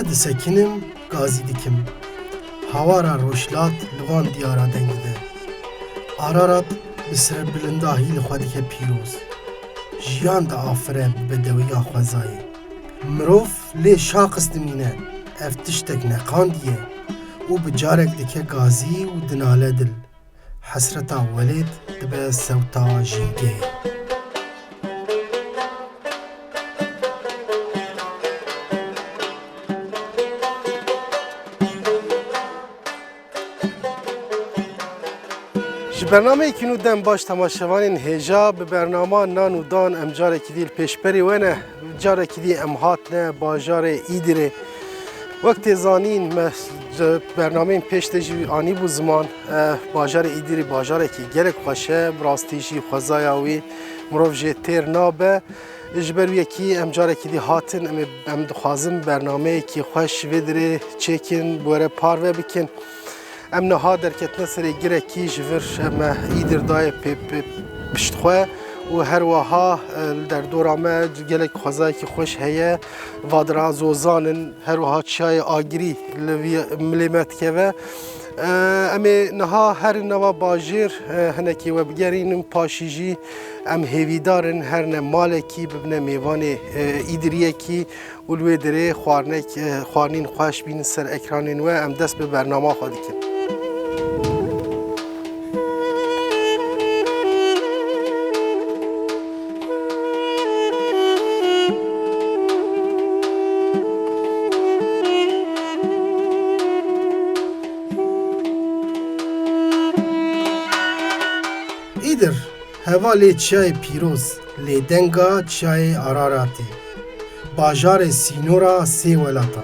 دسکنم گازی دکم هوارا روشلات لوان دیارا دنگده آرارات بسر بلنداهی لخوادی که پیروز جیان دا آفره بدویا خوزایی مروف لی شاقس دمینه افتشتک نقاندیه و بجارک دکه گازی و دناله دل حسرتا ولید دبه سوتا جینگه برنامه که نودن باش تماشاوان هجا به برنامه نان و دان ام جاره که دیل پیشبری ونه جاره که دی ام هاتنه باجار ایدره وقت زانین برنامه پیش تجی آنی بو زمان باجار ایدره باجاره که گلک خوشه براستیجی خوزایاوی مروف جه تیر نابه اجبر یکی ام جاره که دی هاتن ام دخوازم برنامه که خوش ودره چکن بوره پارو بکن ام نها درکتنه سری گره کی جور ام ایدر دای پشتخواه و هر وها در دورامه گلک خوزای که خوش هیه وادرا زوزانن هر وها چای آگری ملیمت که و امی نها هر نوا باجر هنکی و بگرین پاشیجی ام هیویدارن هر نه مالکی ببنه میوان ایدریه کی ولوی دره خوارنین خوش بین سر اکرانین و ام دست به برنامه خواهد کن ایدر هوا لی چای پیروز لی دنگا چای آراراتی باجار سینورا سی ولاتا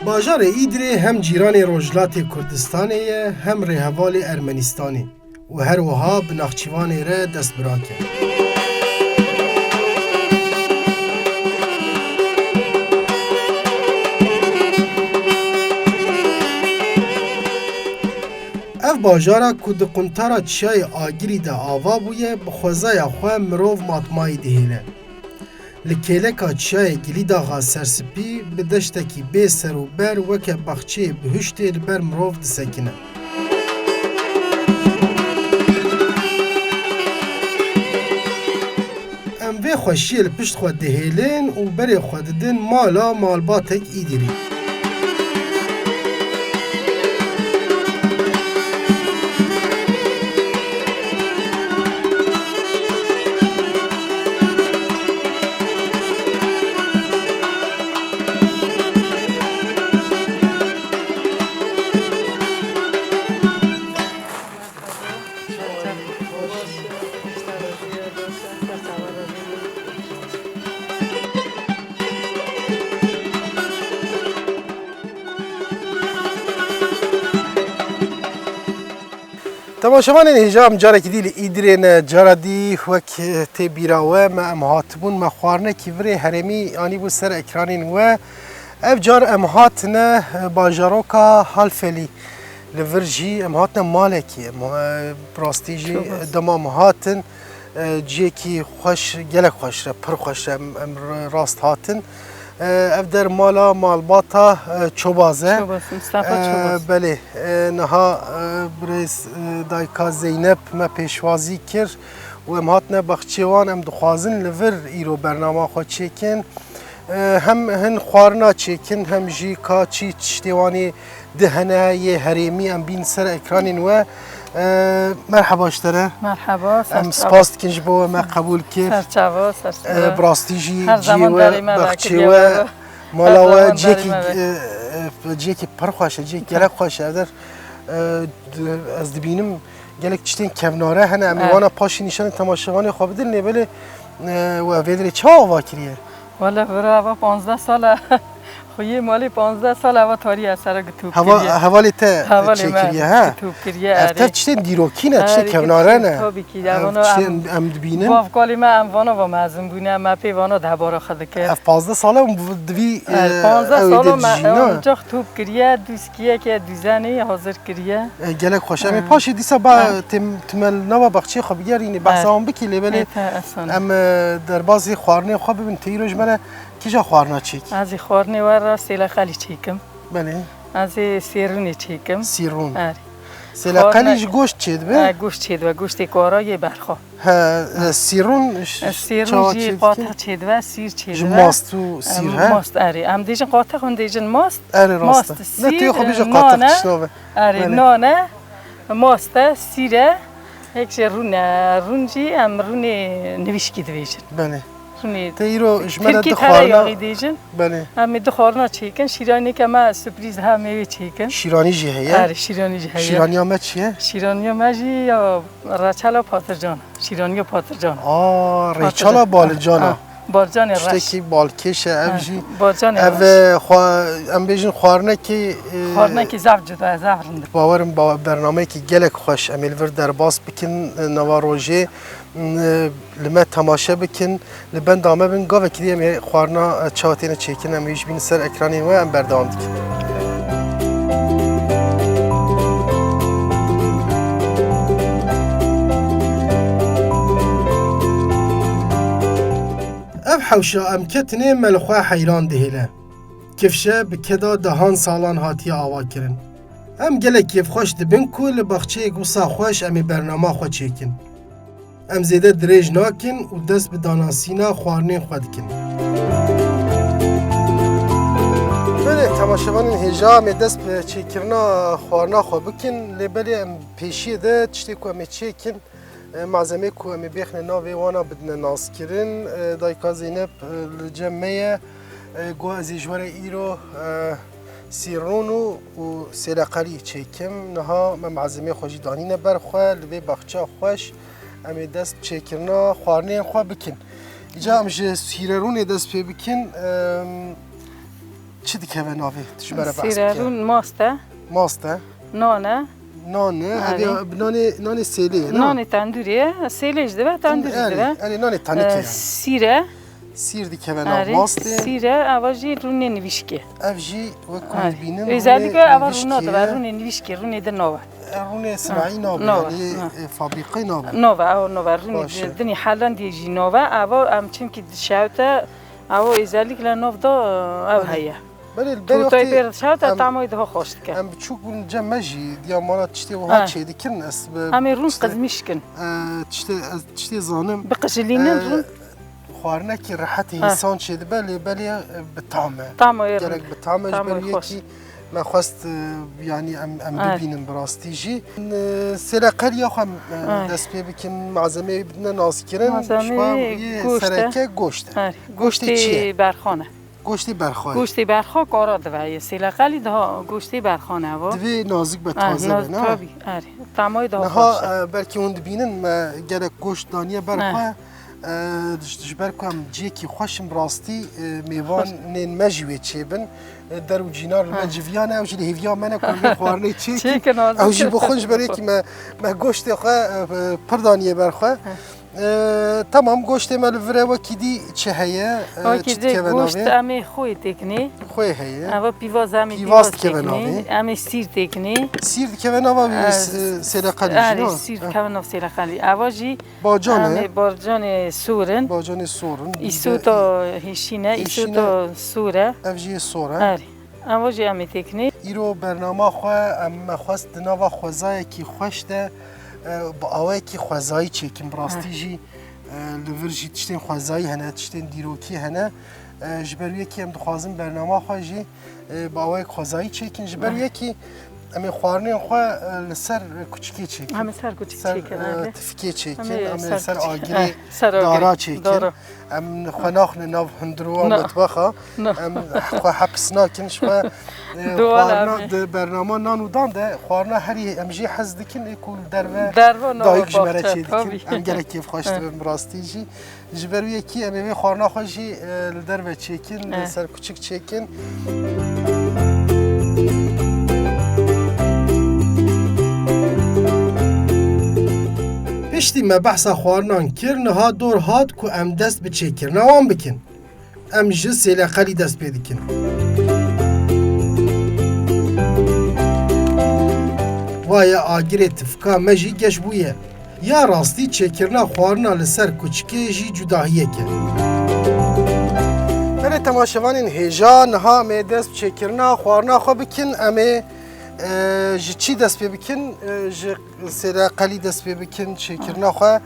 باجار ایدر هم جیران روجلات کردستانیه هم رهوال ارمنستانی و هر وها بناخچیوان ره دست براکه اف باجارا کود قنطارا چای آگری دا آوا بویه بخوزای خواه مروف ماتمایی دهیله لکیلکا چای گلی داغا سرسپی بدشتکی بی سر و بر وکه بخچه بهشتی لبر مروف دسکنه ام وی خوشی لپشت خود دهیلین و بری خود دن مالا مالباتک ایدیری تماشاوان هجام جاره که دیل ایدرین جاره دی وک تی بیراوه ما ام هاتبون ما خوارنه که وری هرمی آنی بو سر اکرانین و اف جار ام هاتنه باجاروکا حالفلی لورجی ام هاتنه مالکی براستی جی دمام هاتن جی کی خوش گلک خوش پر خوش ام راست هاتن اف در مالا مالباتا چوبازه بله نها برز دایکا زینب ما پیشوازی کرد و ام هاتنه بخچیوان ام دخوازن لور ایرو برنامه خود چکن هم هن خوارنا چکن هم جی کا چی تشتیوانی دهنه یه هریمی ام بین سر اکرانین و مرحبا اشتره مرحبا ام سپاست کنج بو ما قبول کرد سرچاوا براستی جیوه بخچیوه مالا و جی که پر خوشه جی گلک خوشه در از دبینم گلک چتین کمناره هنه امیوانا پاشی نشان تماشاوان خواب دل نبله و ویدری چه آوا کریه؟ والا برای 15 ساله خویی مالی 15 سال هوا تاری اثر گتوب حوالی تا چکریه ها گتوب کریه افتا چته دیروکی نه چته کناره نه تابی کی دوانو ام دبینن باف کالی ما ام وانو و مازم بونه ما پی وانو ده بارا خد که اف 15 ساله دوی 15 سال ما اونجا توب کریه دوسکیه که دوزنی حاضر کریه گلک خوشم پاش دیسا با تمل نوا بخچی خو بگیرین بحثام بکی لیبل ام در بازی خوارنه خو ببین تیروج منه کجا خوارنا چیک از خوارنه ور سیل خالی چیکم بله از سیرونی چیکم سیرون آره سیل خالیش گوشت چید به گوشت چید و گوشت کارای برخو سیرون جی قاطع چید و سیر چید و ماست و سیر ها ماست آره ام دیجن قاطع خون دیجن ماست آره راسته نه تو خوبیش قاطع شنوه آره نانه ماست سیره یک رونجی ام رون نویشکی دویجن بله رونی تیرو اجمالا ترکی دخوارنا دیجن بله هم دخوارنا چیکن شیرانی که ما سپریز هم میوه چیکن شیرانی جیه آره شیرانی جیه شیرانی هم چیه شیرانی هم یا رچالا پاترجان شیرانی پاترجان ریچالا بالجانا بالجان رش شتکی بالکش افجی بالجان اف ام بیشن خوارنه کی زفت جدا زفت باورم با برنامه کی گلک خوش امیل ور در باس بکن نواروجه لما تماشا بکن لبن دامه بن گاو کدی ام خوارنا چاتینه چیکن ام ایش بین سر اکرانی و ام بردام دکن اب حوشا ام کتنه ملخواه حیران دهیله کفشه بکدا دهان سالان هاتی آوا کرن ام گلک کیف خوش دبن کو لبخچه گوسا خوش امی برنامه خو چیکن ام زیده دریج ناکن و دست به داناسینا خوارنه خود کن بله تماشاوان هجا ام دست به چیکرنا خوارنا خو بکن لبلی ام پیشی ده چتی کو ام چیکن معزمه کو ام بیخن ناوی وانا بدن ناس کرن دایکا زینب لجمعه گو از جوار ایرو سیرونو و سیلقلی چیکم نها معزمه خوشی دانینه برخواه لبی بخچه خوش امی دست چیکرنا خوارنه خواه بکن اینجا همشه سیرون دست پی بکن چی دیگه به ناوی؟ سیرون ماسته ماسته؟ نانه نان سیلی نان تندوریه سیلیش ده تندوری ده نان تنکه سیره سیر دیگه به ناو ماسته سیره اواجی رونه نویشکی افجی و کل بینم ایزدی که اول رونا ده رونه نویشکی رونه ده نوه رونه صناعی نوه یعنی فابریقه نوه نوه رونه دنی حالا دیجی نوه اول ام چیم که شاوته اول ایزدی که لنوه ده او هیا تو تای پیر شاوته تعمای ده خوشت که ام بچوک بون جمعجی دیامانات تشتی و ها چه دیکن اس همه رون قزمیش کن تشتی زانم بقشلینن رون خوارنه که راحت انسان شده بله بطعمه گرگ بطعمه جبریه کی ما خواست یعنی ام ببینم براستی جی سرقل یا خم دست پی بکن معزمه بدن ناز کرن معزمه سرکه گوشته گوشت چیه؟ برخانه گوشتی برخواه گوشتی برخواه کارا دوه سیلقلی ده گوشتی برخانه و دوی نازک به تازه نه تابی طعمای ده نه بلکه اون بینن ما گرک گوشت دانیه برخواه جبر کم جیکی خوشم راستی میوان نین مجوی چیبن در و جینار مجویانه او جلی هیویان منه کنم خوارنه چیکی او جی بخونش برای که ما گوشت خواه پردانیه برخواه تمام گوشت ملوره و کدی چه هیه؟ کدی گوشت امی خوی تکنی خوی هیه او پیواز امی پیواز تکنی امی سیر تکنی سیر که وناوا سیلقلی جنو سیر که وناوا سیلقلی اواجی باجانه باجان سورن باجان سورن ایسو تا هیشینه ایسو تا سوره افجی سوره اواجی امی تکنی ایرو برنامه خواه ام خواست دناوا خوزای کی خوشته با آوای کی خوزایی چیکم براستی جی لورجی تشتین خوزایی هنه تشتین دیروکی هنه جبروی کی هم دخوازم برنامه خواه جی با آوای خوزایی چیکن جبروی کی امی خوارنی خو لسر کوچکی چیکن همه سر کوچیک چیکن تفکی چیکن همه امی سر کوچیک. آگری سر آگری. دارا چیکن دارا. ام خناخ ناف هندرو نه. مطبخه نه. ام خو حبس ناکن شو خوارنا برنامه نانو دان ده خوارنا هری ام جی حز دکن کول درو دایک جمره باخته. چی دکن ام گله کیف خوشت به راستی جی جبرو یکی امی خوارنا خوشی درو چیکن سر کوچک چیکن پشتی ما بحثا خوارنان کرن ها دور هات کو ام دست به چیکرنا وان بکن ام جی سیلقلی دست پیدکن وای آگیر تفکا مجی گش بویه یا راستی چیکرنا خوارنا لسر کوچکی جی جداهیه که بله تماشاوان هیجا نها می دست چیکرنا خوارنا خو بکن امی جی چی دست پی بکن جی سیلقلی دست پی بکن چیکرنا خو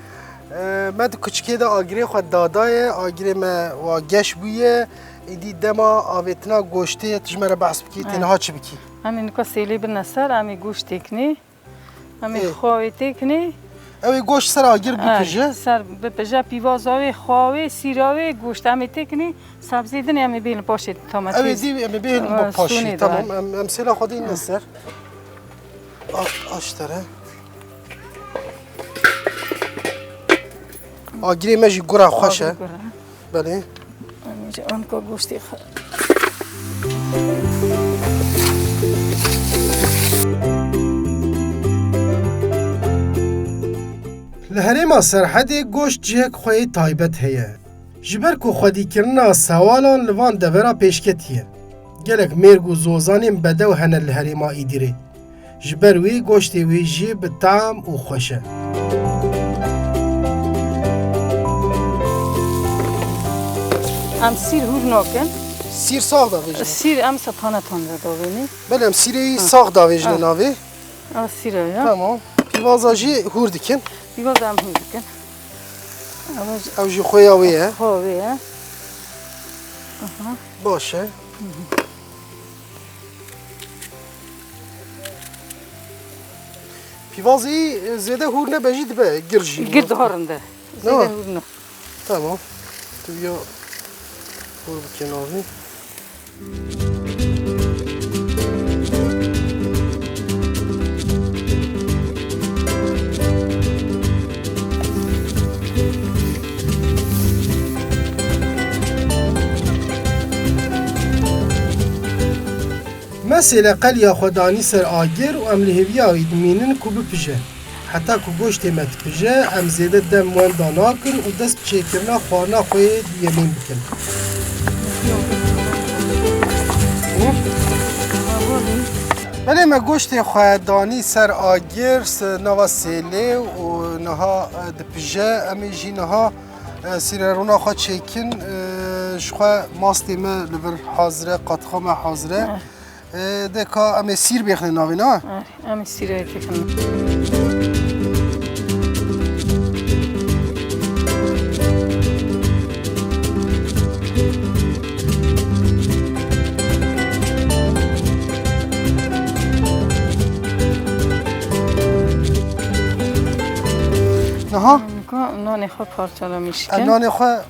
مد کوچکی دا آگیری خو دادای آگیری ما و گش بویه ایدی دما آویتنا گوشتی تجمره بحث بکی تنها چی بکی همین که سیلی بنسر همی گوش تکنی همی خواهی تکنی اوی گوشت سر آگیر بپیجه سر بپیجه پیوازاوی خواهی سیراوی گوشت همی تکنی سبزی دنی همی بیل پاشید تامتیز اوی دی امی بیل با پاشی تمام امثله خودی این نسر آشتره آگیری مجی گره خوشه بله آن که گوشتی خواهی لهرما سرحد گوشت جهک خوی تایبت هیه جبر کو خودی کرنا سوالان لوان دورا پیشکتیه گلک مرگو زوزانیم بدو هنه لهرما ایدیره جبر وی گوشتی وی جی به طعم و خوشه ام سیر هور ناکن سیر ساغ داویجنه سیر ام سپانه تان را داوینی بله ام سیری ساغ داویجنه ناوی سیر یا تمام پیوازا جی هور دکن بیواز هم هور کن او جی خوی آویه خواهی باشه پیوازی زیاده هور نبجید به گرجی گرد هارنده زیده هور نه تمام تو بیا هور بکن آوی مثلا قلیا خدانی سر آگر و ام لهوی آوید مینن کو بپجه حتی کو گوشت مت پجه ام زیده دم وان دانا کن و دست چیکرنا خوارنا خوی یمین بکن بله ما گوشت خدانی سر آگر نوا سیله و نها دپجه امی جی نها سیرونا خوا چیکن شخوا ماستی ما لور حاضره قطخا ما حاضره دکا امی سیر بیخنه ناوی نه؟ امی سیر تکنم نها؟ نان خواه پارچالا میشکن نان خواه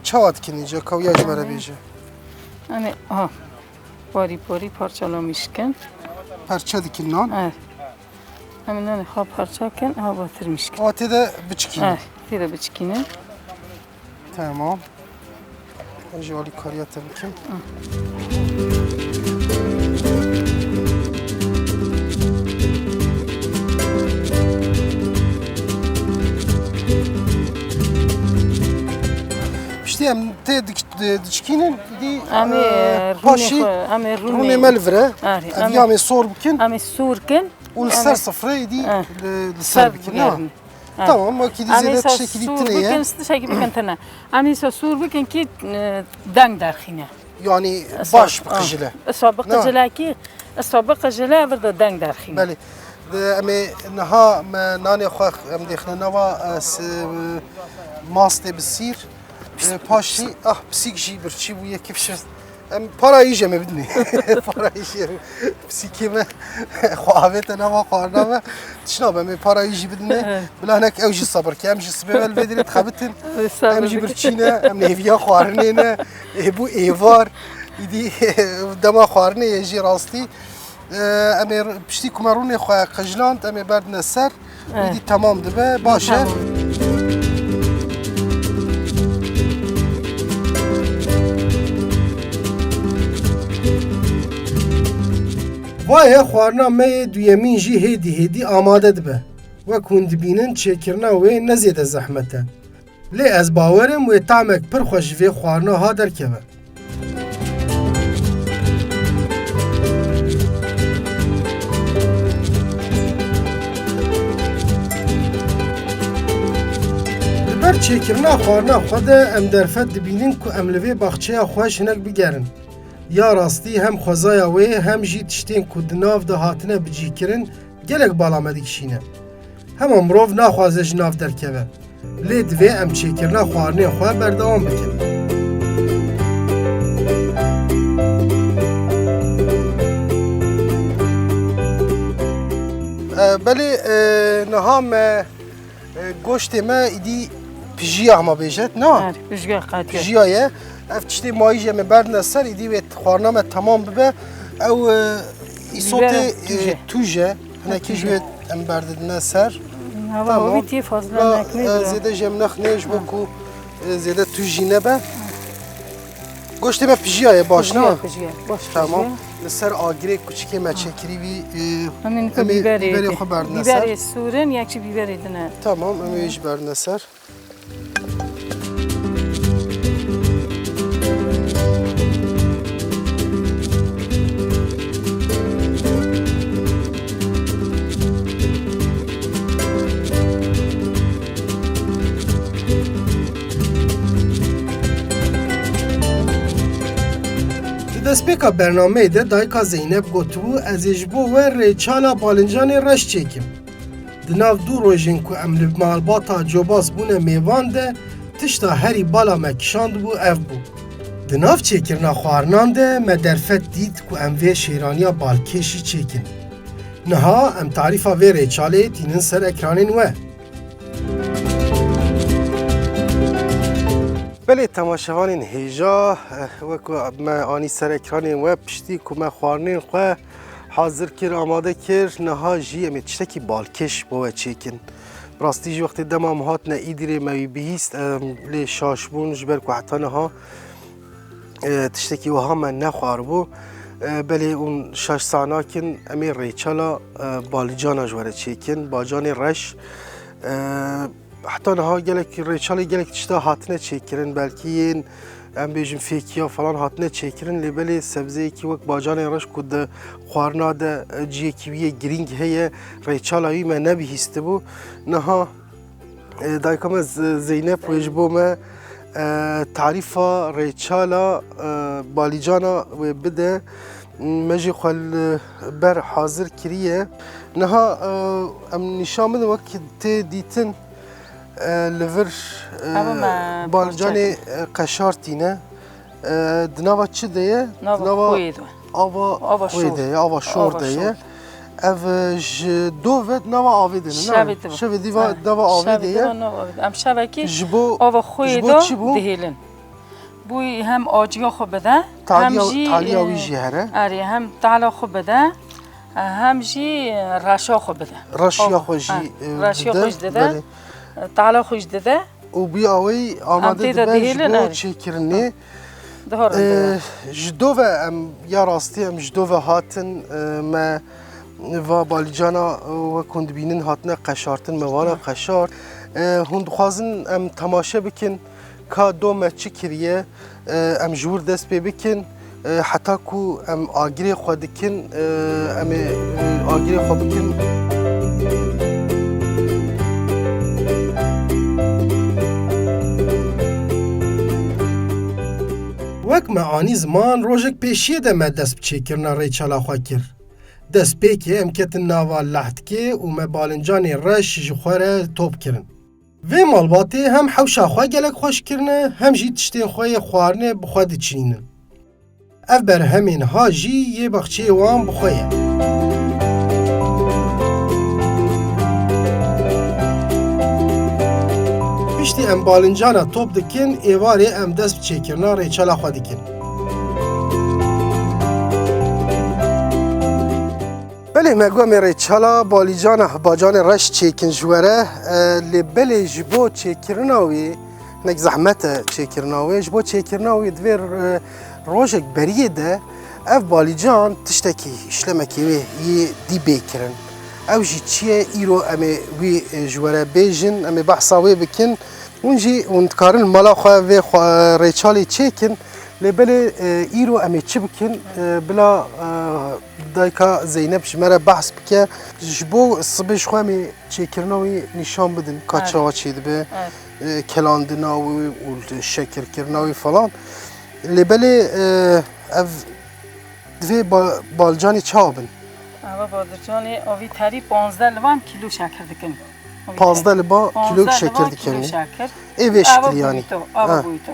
چاوت کنی جا کویا جمره بیجه امی باری باری پارچالا میشکن پرچه دکن نان؟ امی نان خواه پارچا کن باتر میشکن آتی ده بچکینه تیده بچکینه تمام جوالی کاریات بکن پشتی هم ته دچکینن دی پاشی رونی ملوره امی همی سور بکن امی سور کن ولسر صفره دی لسر بکن tamam o ki dizede şekil ittine ya. Bugün şekil bugün tane. Ami sor bugün ki dang darxine. Yani baş bıkıcıla. Sabık bıkıcıla ki sabık bıkıcıla burada dang darxine. Beli. Ame naha nane xwa em dexne nava maste bisir paşi psik jî birçî bûye kifşe ام پارایی جمع بدنی پارایی جمع پسیکی من خواهد نما خواهرنا و تشناب ام پارایی جی بدنه بلا هناك اوجي صبر که امجی سبب بدرید خبتن امجی برچینه ام نهویا خواهرنه نه بو ایوار ایدی دما خواهرنه یجی راستی ام پشتی کمرون خواه قجلاند ام بردن سر ایدی تمام دبه باشه وای خوارنا می دویمین جی هیدی آماده دبه و کند بینن چکرنا و نزید زحمته لی از باورم و طعمک پر خوش وی خوارنا ها درکبه بر چکرنا خوارنا خود ام درفت دبینن که ام لوی باخچه خوش هنک بگرن یا راستی هم خوزایا و هم جی تشتین که دناف ده هاتنه بجی کرن گلک بالا مدکشینه هم امروف ناخوازش ناف درکبه لی دوی ام چکرنا خوارنه خواه بردوام بکن بله نهام گوشت ما ایدی پجیه اما بیجت نه؟ پجیه قاطیه پجیه اف تشتی مایجه من بردن سر ایدی و خوارنامه تمام ببه او ایصوت توجه هنکی جوید ام بردن سر هوا ویتی فاضله نکنید زیده جم نخنیش بکو زیده توجی نبه گوشت ما پجیه باش نه؟ پجیه باش تمام لسر آگری کوچیک مچکری بی همین که بیبری خو بردن سر بیبری سورن یکی بیبری دنه تمام امیش بردن سر دسپیکا برنامه ده دایکا زینب گوتو از اجبو و ریچالا بالنجان رش چیکیم. دناو دو روژین که امل مالباتا جوباس بونه میوان ده تشتا هری بالا مکشاند بو اف بو. دناو چیکرنا خوارنان ده مدرفت دید که اموی شیرانیا بالکشی چیکن. نها ام تعریفا و ریچاله تینن سر اکرانین و. بله تماشاوان هیجا وکو ما آنی سر اکران و پشتی که ما خوارنین خواه حاضر کر آماده کر نها جی امی تشتکی بالکش بوه چیکن راستی جی وقتی دم هم هات ایدیره موی بیست لی شاشبون جبر که حتی نها تشتکی وها من نخوار بو بله اون شاش ساناکن امی ریچالا بالجانا جوره چیکن باجان رش حتی نها گلک ریچالی گلک تشتا هاتنه چیکرن بلکی این ام بیجم فیکیا فلان هاتنه چیکرن لیبلی سبزی کی وقت باجان رش کد خوارنا ده جی کیوی گرینگ هی ریچالایی من نبیسته بو نها دایکم زینب ویجبو ما تعریفا ریچالا بالیجانا و بده مجی خال بر حاضر کریه نها ام نشان بده وقت دیتن لور بالجان قشارتینه دنوا چه دیه؟ نوا خوید آوا خویده آوا شور دیه او دوود نوا آویده نه شویدی و نوا آویده ام شبکی آوا خویده دهیلن بوی هم آجیا خوب بده تعلیا ویجی هره آره هم تعلا خوب بده هم جی رشا خوب بده رشیا خوشی رشیا خوش دده تعالی خوش دده و بیاوی آماده دبه چی کرنه جدو و یا راستی ام جدو و هاتن ما و بالیجانا و کند بینن هاتن قشارتن موانا قشار هند خوازن ام تماشا بکن که دو مچی کریه ام جور دست بکن حتی کو ام آگری خود کن ام آگری خود بکن وک معانی زمان روژک پیشیه ده ما دست بچیکرنا ریچالا خواه کر. دست پیکی امکتن ناوا لحت که و ما بالنجانی رش جخواره توب کرن. و مالباتی هم حوشا خواه گلک خوش کرنه هم جی تشتی خواه خوارنه بخواه چینن. ev berhemên ha jî yê baxçeyê wan bi xwe ye. Piştî em balincana top dikin, êvarê em dest bi çêkirina rêçela xwe dikin. Belê me gomê rêçela balicana bacanê reş çêkin ji were lê belê ji bo çêkirina wê hinek zehmet e çêkirina wê ji bo çêkirina wê divê rojek beriyê de ev balican tiştekî işlemekê wê yê dî bêkirin. Ew jî çi ye îro em ê wî ji were bêjin, em ê behsa wê bikin. Hûn jî hûn dikarin mala xwe vê rêçalê çêkin. Lê belê îro em ê çi bikin bila dayka Zeynep ji me re behs bike ji bo sibê ji xwe em ê çêkirina wî nîşan bidin ka çawa çê dibe kelandina wî û şekirkirina wî falan. Lê belê ev divê balcanê çawa bin? Ava balıcanê avî terî 15 livan kilo şeker dikin. 15 liba kilo şeker dikin. Ev vê şekilî yanî. Ava boyutu.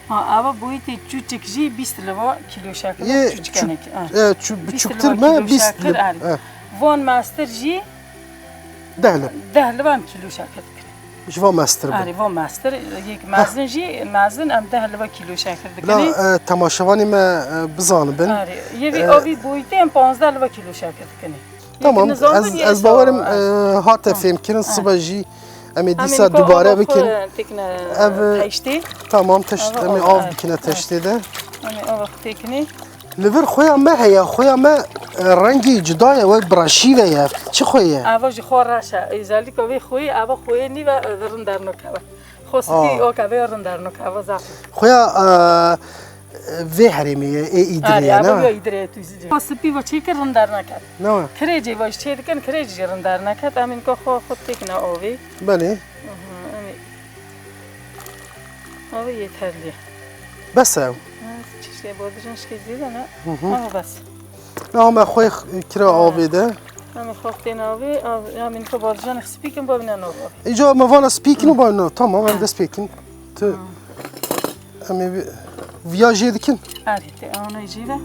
Ava boyutê çûçik jî 20 liva kilo şeker. Ye çûktir me 20 liva. Van master jî 10 liva. 10 livan kilo şeker dikin. Ji van master bin. Arî van master yek mezin jî mezin em 10 liva kilo şeker dikin. Bila temaşevanê me bizanibin. Arî yevî avî boyutê em 15 liva kilo şeker dikin. Tamam, ez bawerim hate fêmkirin sibe jî em ê dîsa dubare bikin. Teştê. Tamam, em ê av bikine teştê de. Em ê av teknî. Li vir xoya me heye, xoya me rengî cuda ye wek biraşîve ye. Çi xwe ye? Ava ji xwe reş e. Özellikle vê xweyê ava xweyê nîve rin dernokeve. Xwe spî o keve rin dernokeve zaten. Xoya vê herêmê ye, ê îdirê ye, Ava ne? vê îdirê tu zî. Xwe spî ve çêkir rin derneket. Ne? Kirêcê ve ji çê dikin, kirêc jî rin derneket. Em ên ku xwe tekne avê. Belê. Ava yeterli. Bes ew. Çişke balıcan şke zîde ne? Ava bes. Ne me xwe kira avê de. Em ê xwe tên avê, em ên ku balıcan spîkin bavîne nav avê. Îca me vana spîkin û bayna. Tamam, em dest pêkin. Tu em ê viya jê dikin. Arî te ana jî ve.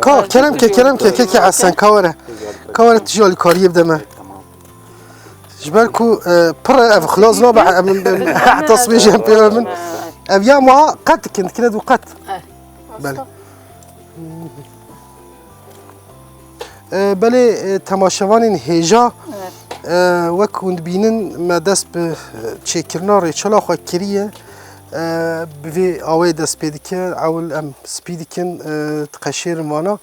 Ka kerem ke Hasan kawere. Kawere tijî alîkariyê bide me. Ji ber ku pir ev xilas nabe heta sibê jî em pê min. Ev ya ma qet dikin, dikine du qet. Belê. Belê temaşevanên hêja wek hûn dibînin me dest bi çêkirina rêçela xwe kiriye. Bi vê awê dest pê dike, ewil em spî dikin, diqeşêrin vana.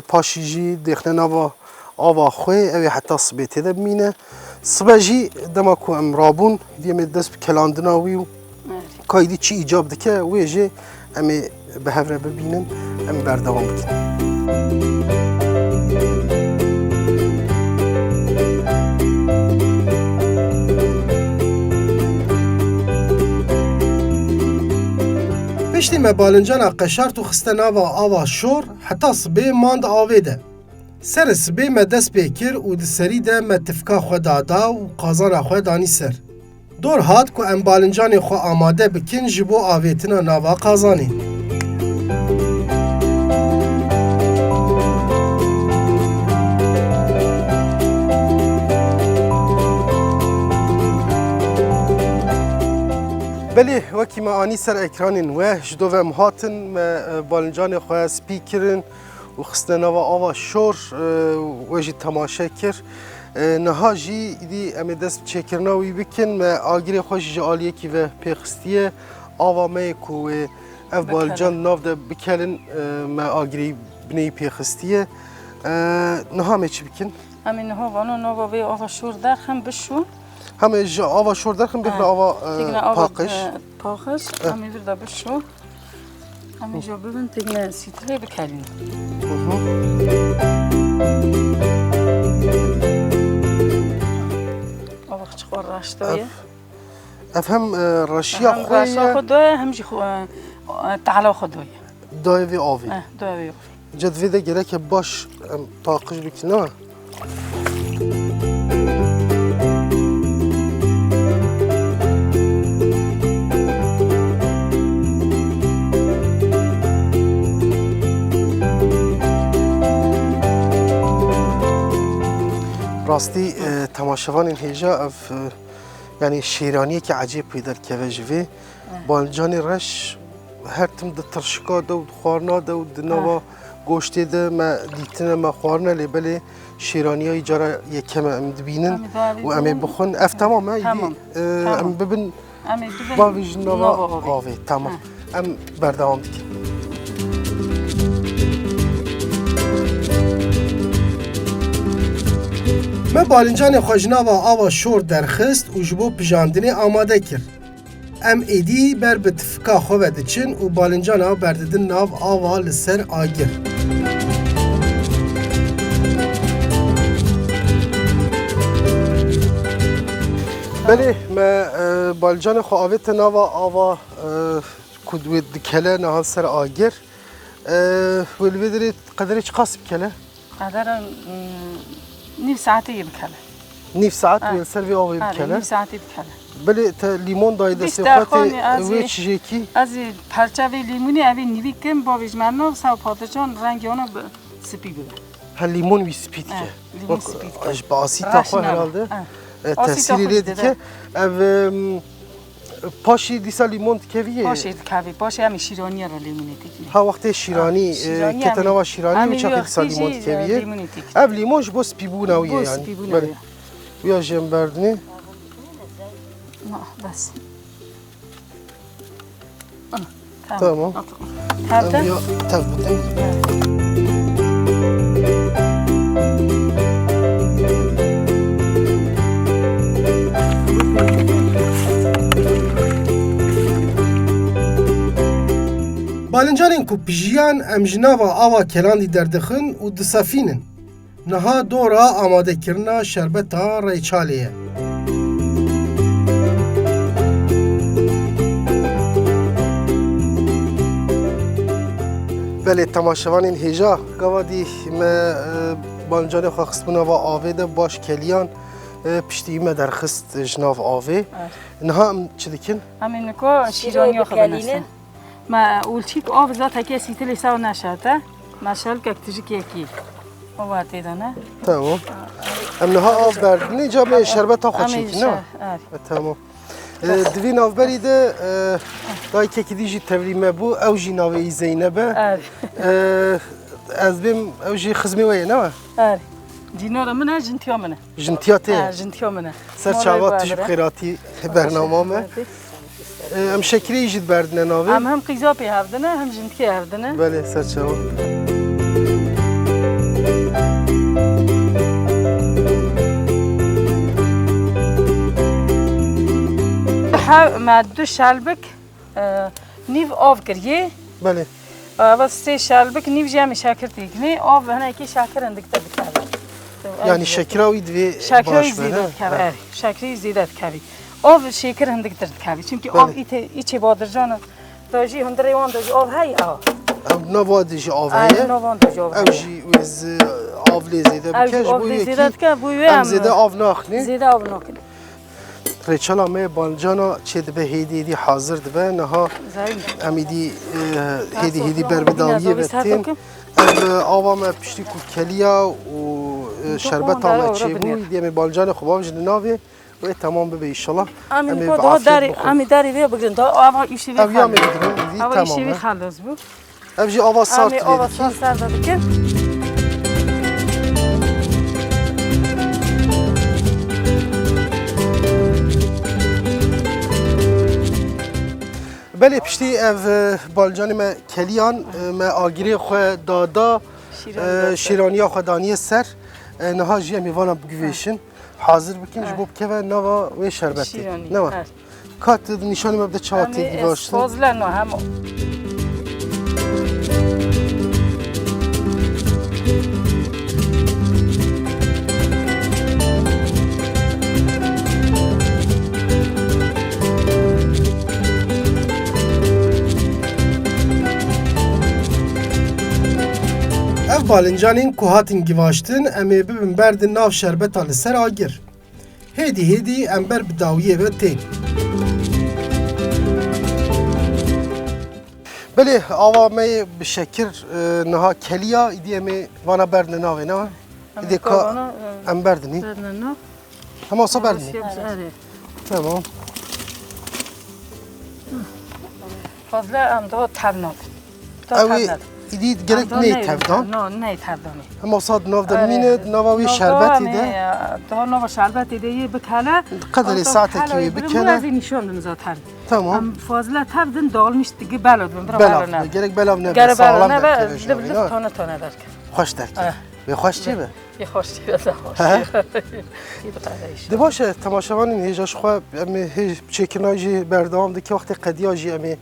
Paşî jî dêxine nava ava xwe, ew ê heta sibê tê de bimîne. Sibe jî dema ku em rabûn, diyem ê dest bi kelandina wî û kaydî çi îcab dike, wê jê em ê bi hev re bibînin, em berdewam bikin. Piştî me balincana qeşart û xiste nava ava şor, heta sibê mand avê de. Serê sibê me dest pê kir û di serî de me tifka xwe dada û qazana xwe danî ser. Dor hat ku em balincanê xwe amade bikin ji bo avêtina nava qazanê. Belê wekî me anî ser ekranên we ji dov em hatin me balincanê xwe spî kirin û xiste nava ava şor we jî temaşe kir. Niha jî îdî em ê dest bi çêkirina wî bikin me agirê xwe ji aliyekî ve pêxistiye ava me ku wê ev balican nav de bikelin me agirê bineyî pêxistiye. Niha me çi bikin? Em ê niha vana nava vê ava şor derxin bişûn. Hem ji ava şor derxin bêhna ava paqij. Paqij, em ê vir de bişûn. Em ê jî bibin têne sîtirê bikelîn. Ava çi xwe reştoye. افهم رشیا هم رشا خوی خود دوه همجی تعالی خود دوه دای وی آوی دوه جد وی ده گره که باش طاقش بکنه راستی تماشاوان این هیجا اف یعنی شیرانی که عجیب پیدا که جوی بالجان رش هر تم د ترشکا دو خوارنا دو دنوا گوشتی ده ما دیتنه ما خوارنا لیبله شیرانی های جارا یکم ام دبینن و ام بخون اف تمام ام ببین باویج نوا آوی تمام ام بردوام دیگه ما بالنجان خوشنا و آوا شور درخست و جبو پجاندنی آماده کرد. ام ایدی بر بتفکا خواه دچن و بالنجان ها برددن ناو آوا لسر آگر. بله ما بالنجان خواه آویت ناو آوا کدوی دکله نهال سر آگر. ولوی داری قدری چه قاسب کله؟ قدر نيف ساعتي بكله نيف ساعت ويسلفي أوي بكله نيف ساعتي بكله بله تا لیمون داید سیخاتی ویچ جکی از پرچه لیمونی اوی نیوی کم با ویجمرنا سو پادجان رنگی آنها سپی بود هل لیمون وی سپید که لیمون سپید که اش با آسی تاخو هرالده تأثیری لیدی که او پاشی دیسا لیمون تکویه پاشی تکوی پاشی همی شیرانی را لیمونی تکوی ها وقت شیرانی کتناوا شیرانی میشه دیسا لیمون تکویه او لیمونش بس پیبونه ویه یعنی بله بیا جم بردنی نه بس تمام تبدأ تبدأ بالنجانین کو پژیان ام جناوا آوا کلاندی دردخن و دسافینن نها دورا آماده کرنا شربتا ریچالیه بله تماشاوان این هیجا گوادی ما بالنجان خو خصمنا و آویده باش کلیان پشتی ما درخست جناو آوی نها ام چه دیکن؟ همین کو شیرانی خو بنستن ما اولچیک آب زات هکی سیتلی ساو نشده ماشال که اکتیجی کی وقتی دانه تمام ام نها آب بردنی جا به شربت خوش چیکی نه تمام دوی ناو بریده دای که دیجی تبریمه بو او جی ناوی زینبه از بیم او جی خزمی وی نه دینار منه جنتیا منه جنتیاته جنتیا منه سر چاوات تجیب خیراتی برنامه ام شکری ایجید بردنه ناوی هم قیزا پی هفدنه هم جنتکی هفدنه بله سر چاوات ما دو شلبک نیو آب کریه بله و سه شلبک نیو جمع شکر دیگه آب هنه که شکر اندکته بکنه یعنی شکراوی دوی شکری زیادت کوی شکری زیادت کوی آب شکر هندک درد کوی چون که آب ایچه بادرجان داجی هندری وان داجی آب هایی آب نوادیجی آبیه نوان داجی آب اوجی ویز آب لیزیده بکش بوی هم زیده آب ناخنی زیده آب ناخنی ریچالا می بالنجانا چه دبه هیدی حاضر دبه نها امیدی هیدی بر بدالیه بتین آوا ما پشتی کو کلیا و شربت آمد چه بود دیمی بالنجان خوبا وجد ناوی و تمام ببه ایشالله امی کو داری امی داری بیا بگیرن دا آوا ایشی بی خلاص بگیرن آوا ایشی بی خلاص بو ابجی آوا سارت امی آوا سارت دادی بله پشتی اف بالنجان ما کلیان ما آگیری خو دادا شیرانیا خدانی سر نها جی میوانم بگویشن حاضر بکن جبوب که و نوا و شربتی نوا کات نشانی مبدا چاتی دیواشتن فاضله نه هم Ev balincanên ku hatin givaştin em ê bibin berdin nav şerbeta li ser agir. Hêdî em ber bi dawiyê ve tên. Belê ava me bi şekir niha keliya îdî em ê vana berdin navê ne? İdî ka em berdinî. Hema olsa berdinî. Tamam. Fazla em daha tevnad. Ew İdî gerek neyê tevdan? Ne tevdanî. Hema olsa navda mîne nava wî şerbetî de. Daha nava şerbetî de yê bikhele. Kaderê saetekî wê bikene. Bu nişandın zaten. Tamam. Em fazla tevdin dağılmış digi beladın. Belav. Gerek belav ne be Gerek sağlam beladın derke ve veşne lib wî, lib ne? tane tane derken. Xweş derke. Wê xweş çê be? Bir hoş değil de hoş. Di baş e temaşevanên hêja ji xwe em ê hêj çêkirina jî berdewam dike wextê qediya jî em ê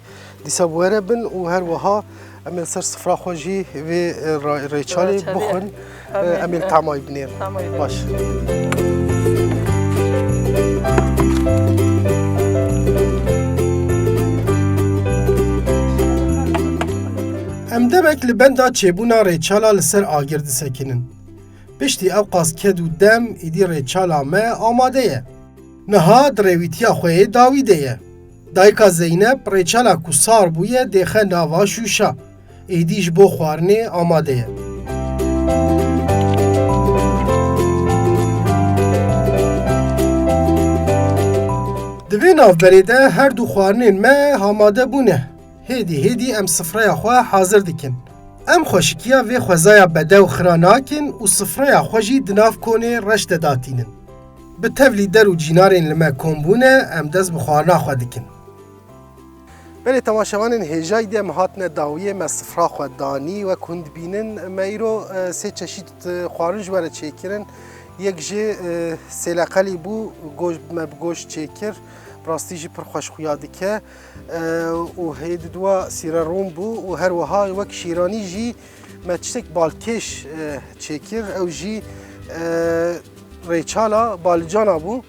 dîsa were bin û her wiha em ê ser sifra xwe jî vê rêçalê bixwin em ê temayî binêrin. Baş. Em demek li benda çêbûna rêçala li ser agir disekinin. Piştî ew qas û dem êdî rêçala me amade ye. Niha di rêwîtiya xwe yê dawî de ye. Dayika Zeynep rêçala ku sar bûye dêxe nava şûşa. Êdî ji bo xwarinê amade ye. Di vê navberê de her du xwarinên me hamade bûne. Hêdî em sifreya xwe hazir dikin. Em xweşikiya vê xwezaya bedew xira nakin û sifreya xwe jî di nav konê reş de datînin. Bi tevlî der û cînarên li me kombûne em dest bi xwarina xwe dikin. Belê temaşevanên hêja îdî em hatine dawiyê me sifra xwe danî wek hûn dibînin me îro sê çeşît xwarin ji were çêkirin. Yek jê sêleqelî bû me bi goşt çêkir. Rastî jî pir xweşxuya dike û hê di duwa sîre rûm bû û her wiha wek şîranî jî me tiştek balkêş çêkir ew jî rêçala balicana bû.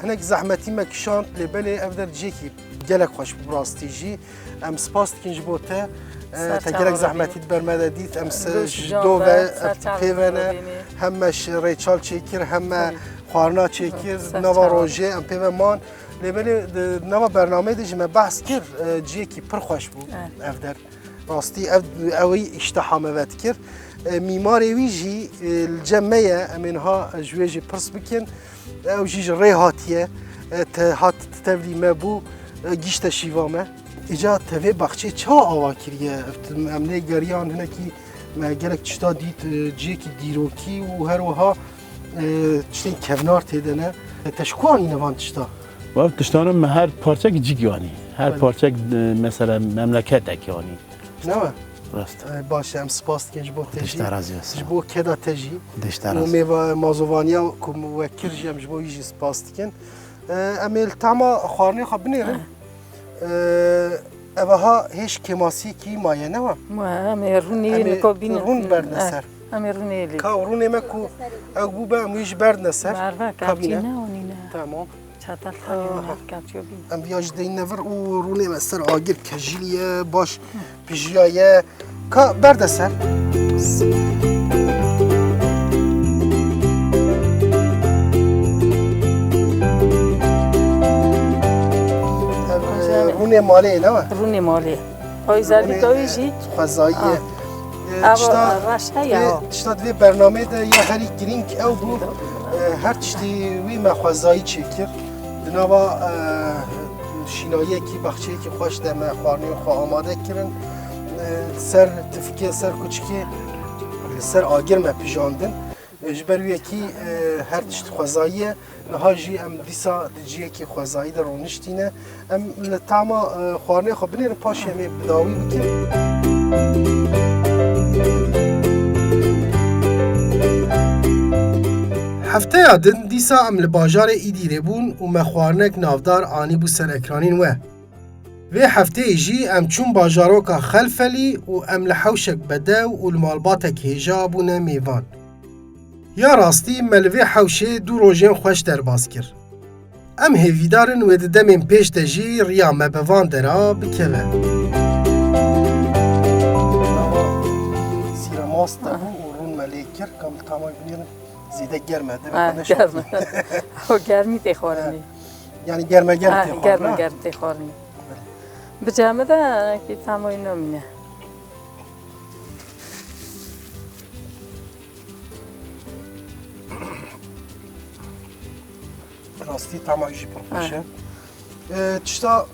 Hinek zehmetî me kişand lêbelê ev der cêkî gelek xweş bû rastî jî. Em spas dikin ji bo te. Te gerek zehmetî ber me de dît em ji do ve pêvene hem me rêçal çêkir hem me xwarina çêkir nava rojê em pê ve man lêbelê di nava bernameyê de jî me behs kir ciyekî pir xweş bû ev der. Rastî ew îşteha me ve dikir. Mîmarê wî jî li cem me ye em ê niha ji wê jî pirs bikin. Ew jî ji rê hatiye hat tevlî me bû gîşte şîva me. Îca tevê baxçê ça ava kiriye em lê geriyan hinekî me gelek tişta dît ciyekî dîrokî û her wiha tiştên kevnar têde ne teşkuanî nevan tişta. Vav tiştanım me her parçek cik yani. Her parçek mesela memleketek yani. Ne mi? Rast. Baş em spas dikin ji bo te jî. Dişte razı olsun. Ji bo keda te jî. Dişte û razı. mêva mazovaniya ku wekir jî em ji bo wî jî spas dikin. Em ê li tema xwarinê xwe binêrin. Evaha hêj kemasiyekî maye ne wa? Em ê rûnê nikobînin. Rûn berdine ser. Em ê rûnê lê. Ka rûnê me ku ew bû be em wî jî berdine ser. Merve kapçî ne onîne. Tamam. Çatal tanîne kapçî bî. Em vîya jî deyîn nevir û rûnê me ser agir kejîliye baş pijiyaye. Ka berde ser. Rûnê malê ne wa? Rûnê malê. Oy zervîkawî jî. Xwezayiye. Tişta divê bernamê de ya herî girîng ew bû her tiştî wî me xwezayî çêkir. Di nava şînayiyekî baxçeyekî xweş de me xwarinên xwe amade kirin. Ser tifikê ser kûçikê li ser agir me pijandin. Ji ber wiyekî her tişt xwezayiye niha jî em dîsa di ciyekî xwezayî de roniştîne. Em li tema xwarinê xwe binêrin paşê em ê bidawî bikin. Hefteya din dîsa em li bajarê Îdîrê bûn û me xwarinek navdar anî bû ser ekranên we. Vê hefteyê jî em çûn bajaroka Xelfelî û em li hewşek bedew û li malbatek hêja bûne mêvan. Ya rastî me li vê hewşê du rojên xweş derbas kir. Em hêvîdarin wê di demên pêş de jî riya me bi van dera bikeve. کر کامل تمام بینیم زیده گرمه گرمه او گرمی تخورنی یعنی گرمه گرم گرمه گرم تخورنی بجامه ده که تمام نمینه راستی تمام جی پرپاشه تشتا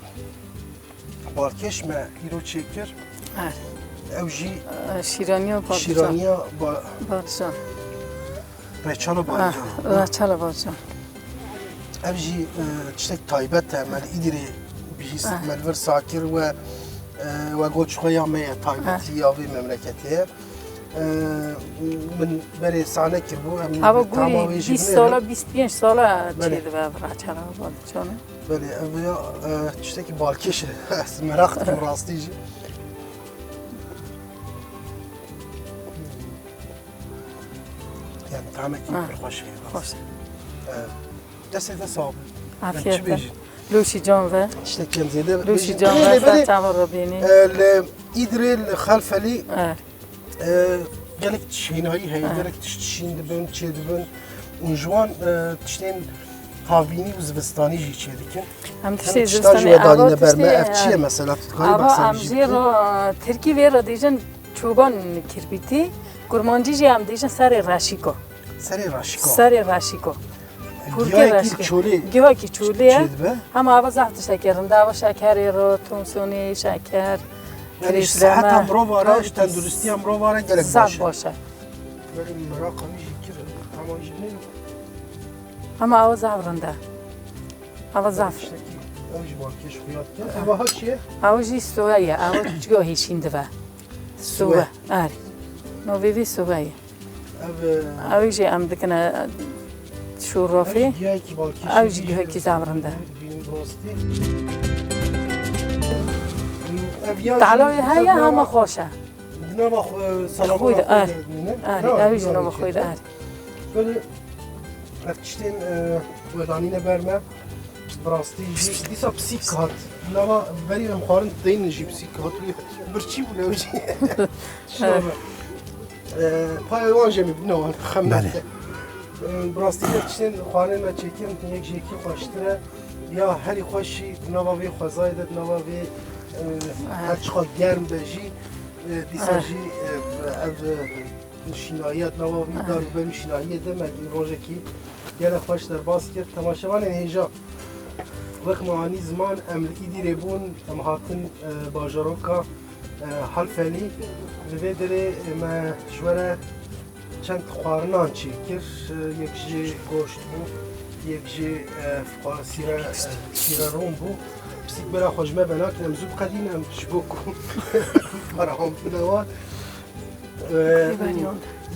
بالکش ما ایرو چکر او جی شیرانیا با شیرانیا با بارجان رچال بالجان رچال بارجان او جی تشتک تایبت مال ایدری بیست ملور ساکر و گوچ خویا می تایبتی آبی مملکتیه من برای سانه کربو هوا گوری 20 ساله 25 ساله چیده به رچال بارجانه بله اویا تشتکی بالکشه از مراقت کم راستی جی yani tam ekip خوشه خوشه دست صاحب عافیت لوشی جان و işte kendine لوشی جان و سرچاو رو بینی ایدری خلفلی gelek şinayı heyderek tişin dibin çe dibin unjwan tişten havini uzbestani jî çe dikin هم تشتی زستانی آوا برمه افچیه مثلا آوا امجی رو ترکی وی رو دیجن چوبان کربیتی گرمانجی جی هم دیجن سر راشیکو سری راشیکو سر راشیکو گیاه کی چولیه هم آوا زخت شکرنده آوا شکری رو تونسونی شکر yani sıhhat amro var, tenduristi amro var gelek زخت باشه böyle merak kamış kir tamam jine هم آوا زفرنده آوا زفر اوج باکش خیات که اوا ها چیه آوا جی سویه آوا جگاهی شینده و سوه آره نویوی سویه او اوی جی ام دکنه شورافی گیاه کی باکش اوی جی گیاه کی زفرنده تعالوی هیا همه خوشه نما سلام خویده آره اوی جی نما خویده آره böyle erkişten vedanine verme براستی دیسا پسیک هات نما بری مخارن دین جی پسیک هات برچی بوده وجی پای وان جمی بنوان خمنه براستی erkişten خارن ما چکن یک جیکی خوشتره یا هری خوشی نما وی خوزایدت نما وی هر چقدر گرم بجی دیسا جی شینایت نما وی دار بریم شینایت مگی روزه کی گله خوش در باز کرد تماشاوان هیجا وقت معانی زمان امریکی دیره بون ام هاتن باجاروکا حلفلی لبه داره ما شوره چند خوارنان چی کر یک جی گوشت بو یک جی سیره روم بو بسیک برا خوشمه بنا کنم زود قدیم ام شبوکو برا هم بنوان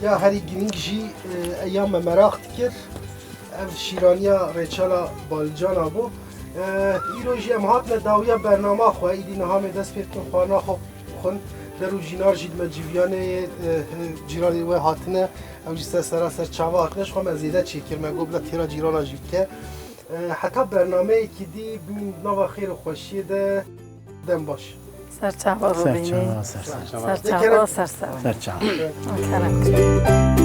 یا هری گرینگ جی ایام مراخت کرد ev şiraniya reçala balcana bu. İro jî em hatine dawiya bernama xwe îdî niha me dest pê dikin xwarina xwe xwin der û jînar jî me civyanê cîranê we hatine ew jî sera ser çava hatine ji xwe me zêde çêkir me got bila têra cîrana jî bike. Heta bernameyekî dî bîn nava xêr û xweşiyê de dem baş. سرچاو رو بینی سرچاو سرچاو سرساو سرچاو کرک